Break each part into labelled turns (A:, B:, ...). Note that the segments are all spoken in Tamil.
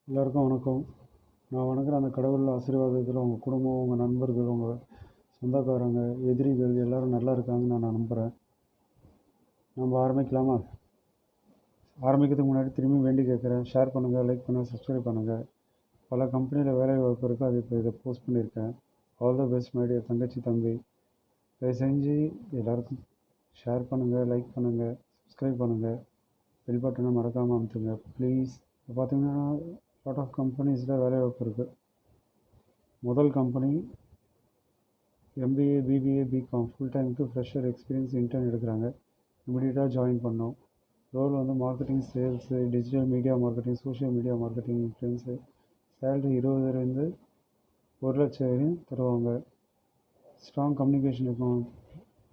A: எல்லாருக்கும் வணக்கம். நான் வணங்குற அந்த கடவுள் ஆசீர்வாதத்தில் உங்கள் குடும்பம், உங்கள் நண்பர்கள், உங்கள் சொந்தக்காரங்க, எதிரிகள் எல்லோரும் நல்லா இருக்காங்கன்னு நான் நம்புகிறேன். நம்ம ஆரம்பிக்கலாமா? ஆரம்பிக்கிறதுக்கு முன்னாடி திரும்பி வேண்டி கேட்குறேன், ஷேர் பண்ணுங்கள், லைக் பண்ணுங்கள், சப்ஸ்கிரைப் பண்ணுங்கள். பல கம்பெனியில் வேலை வாய்ப்பு இருக்குது, அது இப்போ இதை போஸ்ட் பண்ணியிருக்கேன். All the best my dear தங்கச்சி தம்பி. தயவு செஞ்சு எல்லாருக்கும் ஷேர் பண்ணுங்கள், லைக் பண்ணுங்கள், சப்ஸ்கிரைப் பண்ணுங்கள், பெல் பட்டனை மறக்காமல் அமுத்துங்க ப்ளீஸ். இப்போ பார்த்தீங்கன்னா லாட் ஆஃப் கம்பெனிஸில் வேலை வாய்ப்பு இருக்குது. முதல் company MBA, BBA, BCom full டைமுக்கு ஃப்ரெஷர் எக்ஸ்பீரியன்ஸ் இன்டர்ன் எடுக்கிறாங்க. இமிடியேட்டாக ஜாயின் பண்ணோம். ரோல் வந்து marketing, sales, digital media marketing, social media marketing, influence. Salary 20,000 1,00,000 வரையும் தருவாங்க. ஸ்ட்ராங் கம்யூனிகேஷன் இருக்கும்,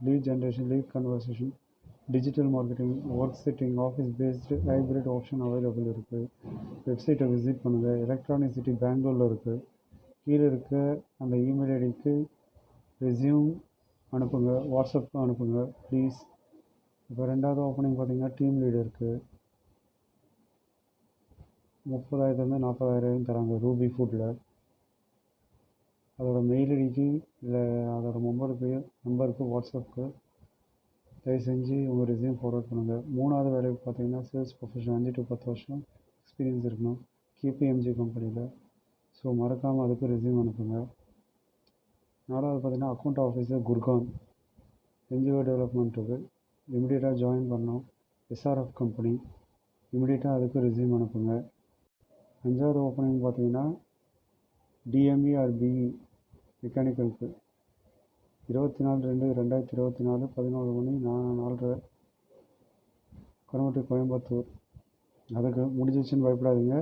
A: lead generation, lead conversation, digital marketing, work setting, office based, hybrid option available இருக்குது. வெப்சைட்டை விசிட் பண்ணுங்கள். எலக்ட்ரானிக் சிட்டி பெங்களூரில் இருக்குது. கீழே இருக்க அந்த இமெயில் ஐடிக்கு ரெஸ்யூம் அனுப்புங்க, வாட்ஸ்அப் அனுப்புங்க ப்ளீஸ். இப்போ ரெண்டாவது ஓப்பனிங் பார்த்தீங்கன்னா டீம் லீடருக்கு 30,000 40,000 தராங்க ரூபி ஃபுட்டில். அதோட மெயில் ஐடிக்கு இல்லை அதோட நம்பருக்கு வாட்ஸ்அப்புக்கு தயவு செஞ்சு உங்கள் ரெஸ்யூம் ஃபார்வர்ட் பண்ணுங்கள். மூணாவது வேலைக்கு பார்த்தீங்கன்னா சேல்ஸ் ப்ரொஃபஷன் 5 to 10 வருஷம் எக்ஸ்பீரியன்ஸ் இருக்கணும் கேபிஎம்ஜி கம்பெனியில். ஸோ மறக்காமல் அதுக்கு ரெஸ்யூம் அனுப்புங்க. நாலாவது பார்த்தீங்கன்னா அக்கௌண்ட் ஆஃபீஸர் குர்கான், என்ஜிஓ டெவலப்மெண்ட்டுக்கு இமிடியேட்டாக ஜாயின் பண்ணோம். எஸ்ஆர்எஃப் கம்பெனி, இமிடியேட்டாக அதுக்கு ரெஸ்யூம் அனுப்புங்க. அஞ்சாவது ஓப்பனிங் பார்த்தீங்கன்னா டிஎம்இ ஆர் பிஇ மெக்கானிக்கலுக்கு 24/2/2024 11 மணி 4:30 கோயம்புத்தூர். அதுக்கு முடிஞ்சிச்சுன்னு பயப்படாதீங்க,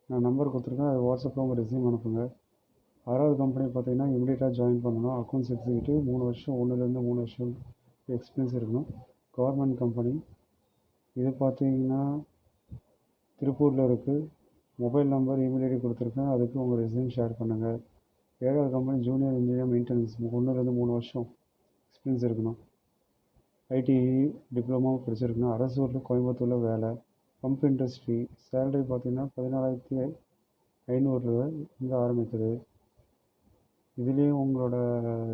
A: நான் நம்பர் கொடுத்துருக்கேன், அது வாட்ஸ்அப்பில் உங்கள் ரெஸ்யூம் அனுப்புங்க. ஆறாவது கம்பெனி பார்த்தீங்கன்னா இமிடியேட்டாக ஜாயின் பண்ணணும். அக்கௌண்ட்ஸ் எக்ஸிக்யூட்டிவ் 3 வருஷம் 1லேருந்து 3 வருஷம் எக்ஸ்பீரியன்ஸ் இருக்கணும். Government company. இது பார்த்தீங்கன்னா திருப்பூரில் இருக்குது. மொபைல் நம்பர், இமெயில் ஐடி கொடுத்துருக்கேன், அதுக்கு உங்கள் ரெஸ்யூம் ஷேர் பண்ணுங்கள். ஏழாவது கம்பெனி ஜூனியர் இன்ஜினியர் மெயின்டெனன்ஸ் 1லேருந்து 3 வருஷம் எக்ஸ்பீரியன்ஸ் இருக்கணும். ஐடி டிப்ளமோ படிச்சிருக்கணும். அரசூரில் கோயம்புத்தூரில் வேலை. Pump industry. சேலரி பார்த்தீங்கன்னா 14,500 இங்கே ஆரம்பிக்குது. இதுலேயும் உங்களோட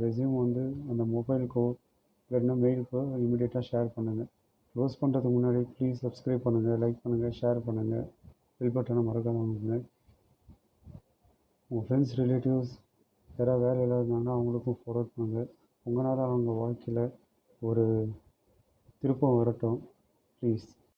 A: ரெஸ்யூம் வந்து அந்த மொபைலுக்கோ இல்லைன்னா மெயிலுக்கோ இமீடியட்டாக ஷேர் பண்ணுங்கள். க்ளோஸ் பண்ணுறதுக்கு முன்னாடி ப்ளீஸ் சப்ஸ்கிரைப் பண்ணுங்கள், லைக் பண்ணுங்கள், ஷேர் பண்ணுங்கள், பெல் பட்டனை மறக்காம அமுக்குங்க. உங்கள் ஃப்ரெண்ட்ஸ், ரிலேட்டிவ்ஸ் யாராவது வேலையில் இருந்தாங்கன்னா அவங்களுக்கும் ஃபார்வர்ட் பண்ணுங்கள். உங்களால் அவங்க வாழ்க்கையில் ஒரு திருப்பம் வரட்டும் ப்ளீஸ்.